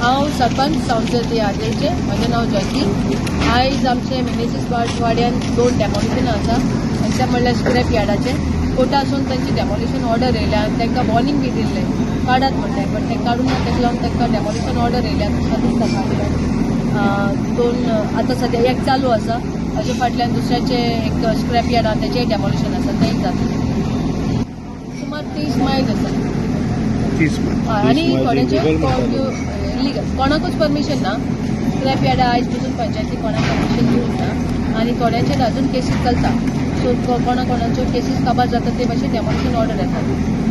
हांव सरपंच सांसद आदेलचे म्हजें नांव जयंती. आयज आमचे म्युनिसिपल वाड्यान 2 डेमोलिशनां आसा. एकटें म्हणल्यार स्क्रॅप यार्डाचे कोर्टासून तांची डेमोलिशन ऑर्डर येयल्या आनी तांकां वॉर्निंग बी दिल्लें काडात म्हणटाय, बट ते काडून ना. ताका लागून तांकां डेमोलिशन ऑर्डर येयल्या दोन आतां सद्या एक चालू आसा. हाजे फाटल्यान दुसऱ्याचे एक स्क्रॅप यार्ड आसा तेचेंय डेमोलिशन आसा, तेंय जातलें. सुमार 30 मायल आसा. 30 मायल आनी थोड्याचे इलिगल कोणाकूच परमिशन ना. स्क्रॅप यार्डा आयज पसून पंचायती कोणाक परमिशन दिवंक ना आनी थोड्यांचेर अजून केसीस चलता. सो कोणाच्यो केसीस काबार जाता ते भाशेन डेमोलिशन ऑर्डर येता.